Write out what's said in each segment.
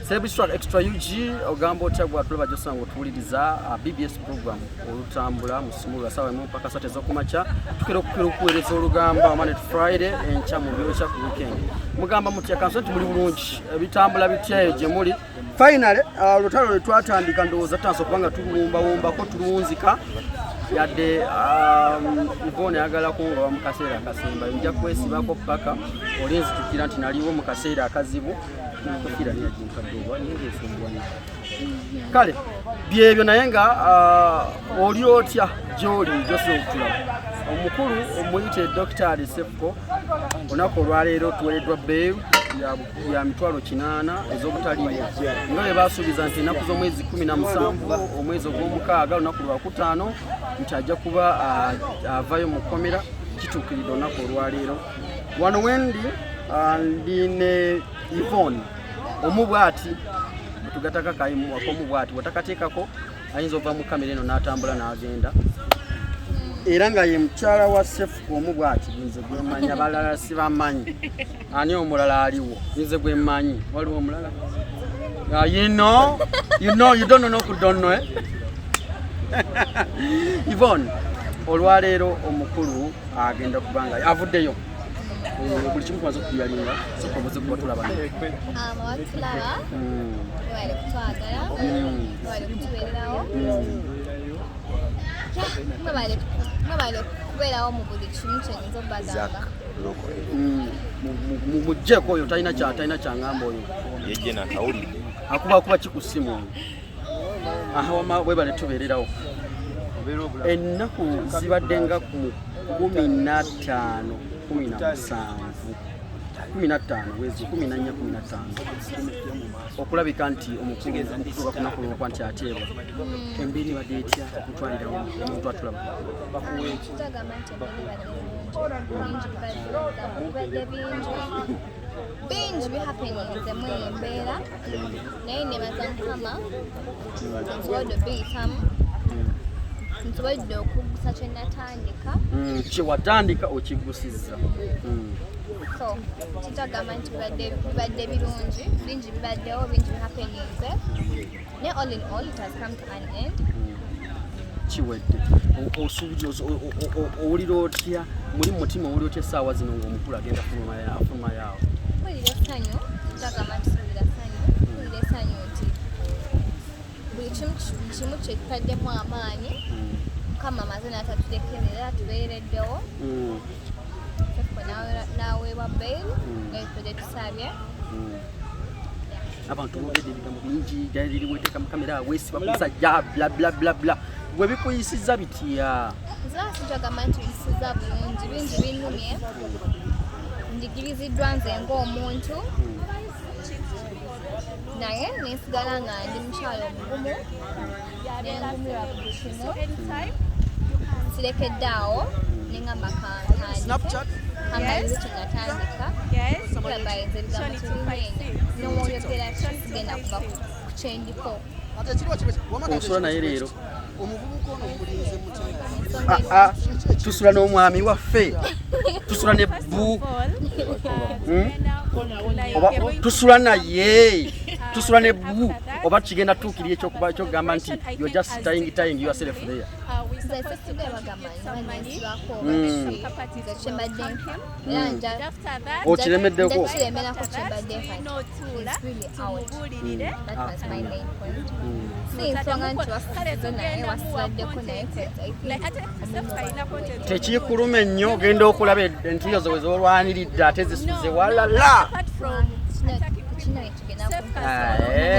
Celebrity extra UG ogambo chagwa tulaba josango tuwuliriza BBS program olutambula musumula sawa mu paka sate zokumacha tukero kuweereza olugamba Monday to Friday encha mu byo cha ku weekend mugamba mutya concert muli bulungi bitambula bityayo je muli finally lutalo twatandika ndoza tanso kubanga tulumba womba ko tulunzika yadde Ivone agala kunga wa mukasera akasemba nja kwesibako paka olenzi tukira nti naliwo mukasera akazibu kufira ni ajinka dowa nyingi efumbwana kale byebyo naye nga oli otya joli jose okutula omukulu omuyite Dr. Alisefko onako lwaleero tuwereddwa beeru ya mitwalo 8 ez'obutaliiwo nga bwe baasuubiza nti ennaku z'omwezi 17 omwezi ogw'omukaaga olunaku lwakutaano nti ajja kuba avayo mu kkomera kituukiridde olunaku olwaleero wano wendi ndine Ivone omubwati tugataka kaimu wakomubwati watakateekako ayinza ova mu kamera eno n'atambula n'agenda era nga ye mukyala wa Sefu omubwati nze gwemanya balala sibamanyi ani omulala aliwo nze gwemanyi waliwo omulala you don't know could don't know Ivone olwaleero omukulu agenda kubanga avuddeyo buli kimu kwazo kuyalinga sokoboze kuba tulaba watulaba wale kutwagala wale kutubeerawo mwebale kubeerawo mu buli kimu kyenyinza obbagamba mujjeko oyo talina kyangamba oyo yejje nakawulidde akuba kikusimu wama webale tubeererawo ennaku zibadde nga ku 15 15 wezi 14 15 okulabika nti omukugeza okutuuka ku naku lwokwa nti ateebwa embeera ibadde etya okutwalirawo omuntu atulaba bingi bihappeninze mu embeera naye nebaza mukama nsobodde obiyitamu nsobodde okuggusa kye natandika kyewatandika okiggusiza so kitagamba nti bibadde birungi bingi bibaddewo bingi bihappeninze naye all in all it has come to an end Kiwedde owulira otya muli mu mutima owulira otya essaawa zino ng'omukulu agenda afuluma yaawo mpulira essanyu kitagamba nti mpulira essanyu nti buli kimu kyekitaddemu amaanyi mukama amaze n'atatulekerera tubeereddewo naweebwa bail nga bitudde tusabye abantu boogedde ebigambo bingi ddala liriweteeka mu kamera weesiba kusajja bla bwe bikuyisiza bitya nzira sitagamba nti bisiza bulungi bingi binnumye njigiriziddwa nze ng'omuntu naye nensigala nga ndi mukyalo omugumu nengumirwa ku kimu sirekedde awo nengamba kamalize kyenatandika kulabayinza ebigambo tebimenya nomwoyogera kisigenda kuba ku kyendiko osula naye leero tusula n'omwami waffe tusula ne bbu tusula naye tusula ne bbu oba kigenda tuukiri ekyokuba kyogamba nti you're just tying yourself there okiremeddeko tekikuluma ennyo ogenda okulaba entuyo zo wezolwaniridde ate zisuze walala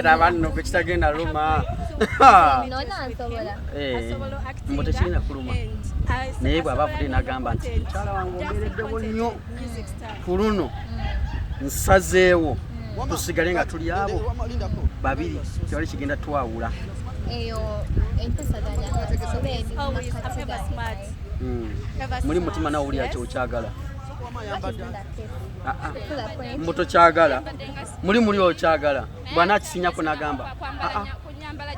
raba nno gwe kitagenda luma mbo tekirina kuluma naye bw'aba avudde n'agamba nti mukyala wange ombeereddewo nnyo ku luno nsazeewo tusigale nga tuli abo babiri tewali kigenda twawula muli mutima nawe oli akyo okyagala mbuto kyagala muli okyagala bwana akisinyako n'agamba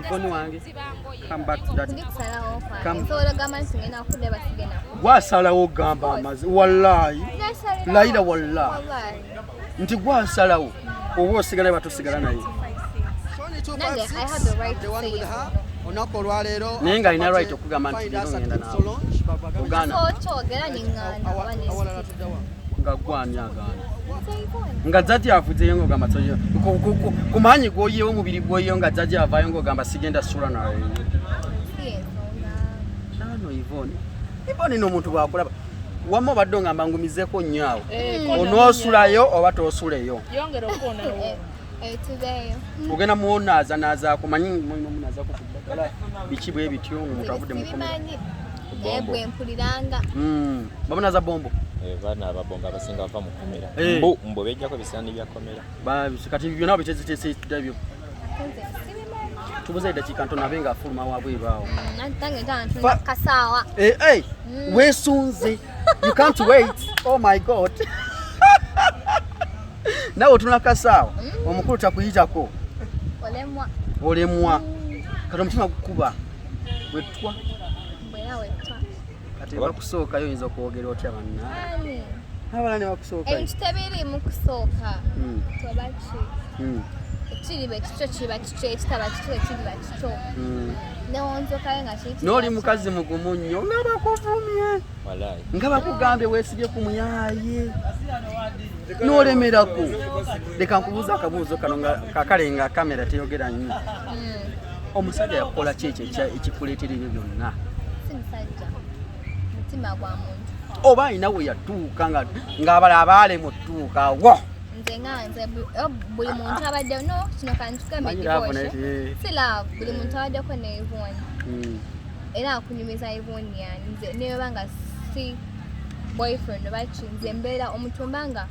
Ivone wange come back to that gwasalawo gamba amaze wallahi layira wallahi nti gwasalawo oba osigala batusigala naye I have the right to say yes or no. Onako olwaleero Nenga alina right okugamba nti lero ngenda naawe. Ogana. Kyogera ningana awalala tuddawa Nga gwani agana. Yvonne. Nga jjajja avuzeeyo ng'ogamba toyo. Ku maanyi g'oyiyewo omubiri g'oyiyeyo nga jjajja avaayo ng'ogamba sigenda sula nawe. Ano Yvonne. Yvonne n'omuntu bw'akulaba. Wamma obadde ongamba ngumizeeko nnyo awo. Onoosulayo oba toosuleyo. Yongera okukonawo. Tubeeyo. Ogenda muwonaaza naazaako manyi munaazaako ku ddagala biki bwe bityo ng'omutavudde mu kkomera. Naye bwe mpuliranga. Babonaaza bombo. Baana ababonga abasinga bava mu kkomera. Mbo bejjako bisaani bya kkomera. Kati byonna biteeseteese byo. Tubuze eddakiika ntono abe ng'afuluma wabweru awo. Nange ntana kasaawa. Weesunze. You can't wait. Oh my God. Nawe otunula kasaawa. Omukulu takuyitako. Olemwa. Kati omutima gukuba. Wetwa. Kati bakusookayo oyinza okwogera otya bannaani. Abalala ne bakusookayo. Ekitebiri mu kusooka. Toba ki. Ekiriba ekikyo kiba kikyo ekitaba kikyo ekiriba kikyo. Newonzokayo nga kiki. N'oli mukazi mugumu nnyo nga bakuvumye. Nga bakugambye weesibye ku muyaaye. N'olemerako. Leka nkubuuza akabuuzo kano nga kakale nga kamera teyogera nnyo. Omusajja yakola ki ekikuleetera ebyo byonna? Si musajja. Mutima gwa muntu. Oba alina we yatuuka ng'abala abaale mu ttuuka wo. Nze nga nze buli muntu abadde no kino kantugambe divorce. Si love buli muntu abaddeko ne Yvonne. Era akunyumiza Yvonne yani nze neyoba nga si boyfriend baki nze mbeera omuntu mbanga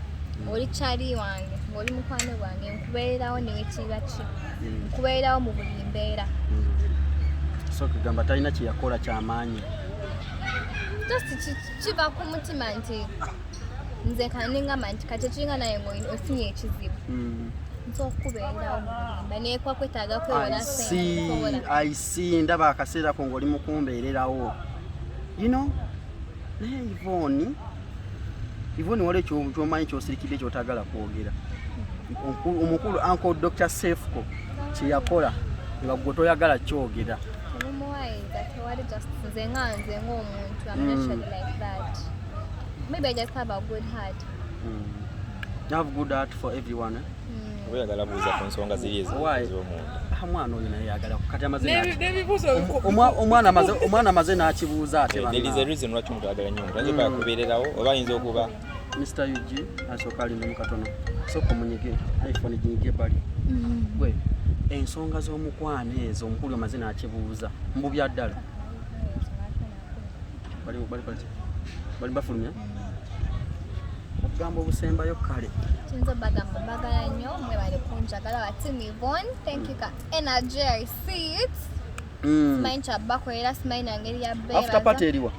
oli kyali wange ng'oli mukwano gwange nkubeerawo newekiba ki nkubeerawo mu buli mbeera. So kugamba talina kye yakola ky'amaanyi. Just kiva ku mutima nti nze kaningamba nti kati ekiringa naye ng'ofunye ekizibu. Nso okubeerawo mu bulimba neekwa kwetaaga kwewola ssente. I see ndaba akaseera ko ng'oli mu kumbeererawo. You know, naye Yvonne wale ky'omanyi ky'osirikidde ky'otagala kwogera. Omukulu Uncle Dr. Sefko kye yakola nga gwe toyagala kyogera. Omumuwayiza tewali just nze nga nze ng'omuntu. I'm naturally like that. Maybe I just have a good heart. You have good heart for everyone. Oyagala buuza ku nsonga ziri ez'omuntu. Mwana oyo naye yagala kati amaze N'ebibuuzo omwana amaze n'akibuuza ate there is a reason lwaki omuntu ayagala nnyo omuntu ayinza kubeererawo oba ayinza okuba Mr. UG asooka alinde mu katono sooka omunyige iPhone ginyige bali gwe ensonga z'omukwano ezo omukulu amaze n'akibuuza mbubya ddala bali bafulumya okugamba obusembayo kale Kinzo bagamba bagala nnyo mwebale kunjagala bati Yvonne. Thank you ka energy I see it. Simanyi kyabakolera simanyi nangeri ya beera. After party eriwa?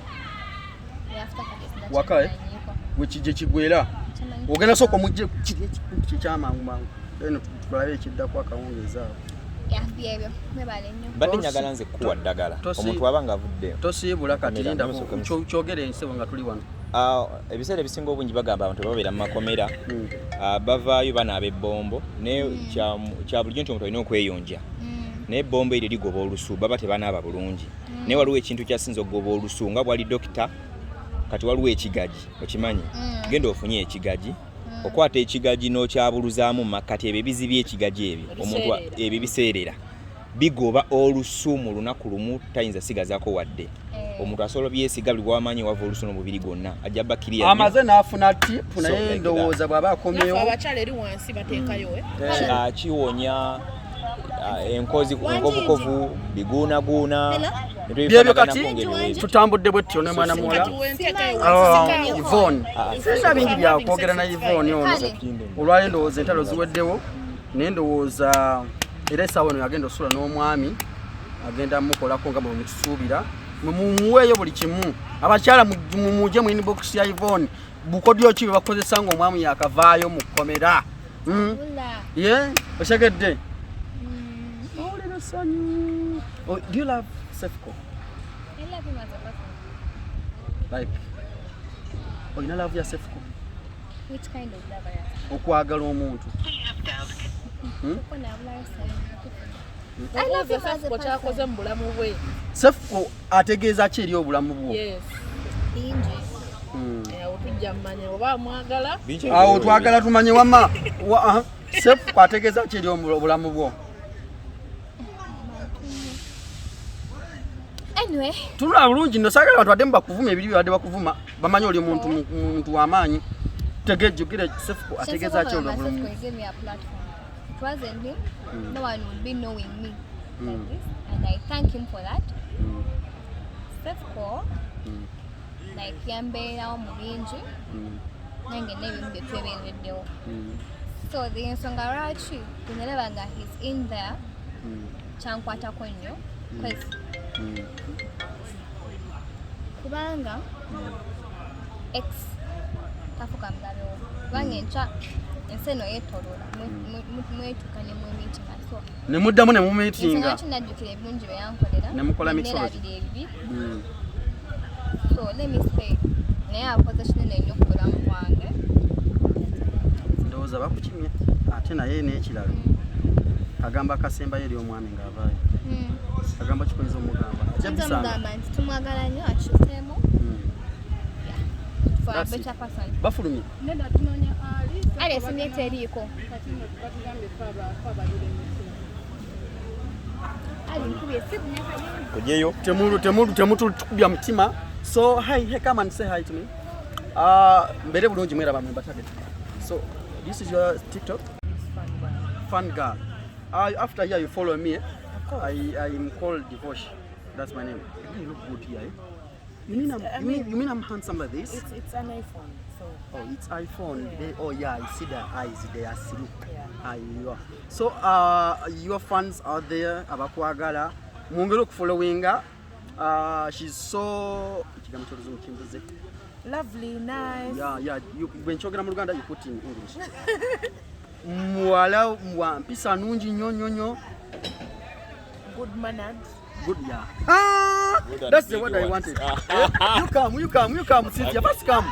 After party. Wakae? Wekije kigwera. Ogenda soko mujje kikyamangu mangu. Eno tulabe ekiddako akawungeeza awo. Byebyo mwebale nnyo. Badde njagala nze kuwa ddagala. Omuntu abanga avudde. Tosiibula kati linda kyogere ensebo nga tuli wano. Ebiseera ebisinga obungi bagamba abantu babeera mu makomera bavaayo banaaba ebbombo naye kya bulijjo nti omuntu alina okweyonja naye ebbombo eryo ligoba olusu baba tebanaaba bulungi naye waliwo ekintu kyasinza okugoba olusu nga bwali dokita kati waliwo ekigaji okimanyi genda ofunye ekigaji okwata ekigaji n'okyabuluzaamu mu makkati ebyo ebizibya ekigaji ebyo omuntu ebyo biseerera bigoba olusu mu lunaku lumu tayinza sigazaako wadde omuntu asobola byesiga buli bw'amaanyi wava olusu n'omubiri gwonna ajja bakiriya amaze n'afuna tipu naye ndowooza bw'aba akomyewo abakyala eri wansi bateekayo kiwonya enkovukovu biguunaguuna byebyo kati tutambudde bwe tutyo ne mwana muwala Yvonne sina bingi bya kwogera na Yvonne ono olwali ndowooza entalo ziweddewo naye ndowooza era essaawa eno yagenda osula n'omwami agenda mukolako nga bwe mutusuubira mumuweeyo buli kimu abakyala muje mu inbox ya Yvonne bukodyo ki bwe bakozesa ng'omwami yakavaayo mu kkomera ye oshegedde olero essanyu. Do you love Sefko? I love him as a person. Like oyina love ya Sefko? Which kind of love I have? Okwagala omuntu I love you as a kyakoze person. mu bulamu bwe. Sefuko ategeeza ki eri obulamu bwo? Yes. Bingi. Awo tujja mmanya oba mwagala. Awo twagala tumanye wama. Sefuko ategeeza ki eri obulamu bwo? Anyway. Tulula bulungi nno saagala abantu badde bakuvuma ebiri badde bakuvuma bamanye oli muntu w'amaanyi. Tegejjukire Sefuko ategeeza ki eri obulamu bwo? Give me a platform. It wasn't him. No one would be knowing me like this, and I thank him for that. Sefuko, like yambeerawo mu bingi, nange n'ebintu bye twebeereddewo. So the ensonga lwaki tunalaba nga he's in there kyankwatako nnyo kubanga ex tafuka mugabewo kubanga enkya ensi eno yeetoloola mwetuka ne mwemeetinga so ne muddamu ne mumeetinga ensonga lwaki najjukira ebirungi bye yankolera ne mukola mixology nerabira ebibi so let me say naye akoze kinene nnyo ku bulamu bwange ndowooza bakukimye ate naye n'ekirala agamba akasembayo eri omwami ng'avaayo agamba kikoyinza omugamba mugamba nti tumwagala nnyo akiseemu for a better person bafulumye ale esimye teriiko kujeyo temutukubya mutima so hey come and say hi to me mbere bulungi mweraba mwebatage so this is your TikTok fun girl after here you follow me I'm called Divosh, that's my name. You look good here. You mean I'm handsome like this? It's an iPhone. So oh, it's iPhone. Oh yeah, I see the eyes. They are silk. yeah. So your fans out there, abakwagala, mwongere okufollowinga. She's so lovely, nice. Yeah. When chogera mu Luganda, you put in English. Mwala mpisa nungi nyonyo. Good mannered. Good, yeah. That's the word I wanted. You come, Cynthia. First come.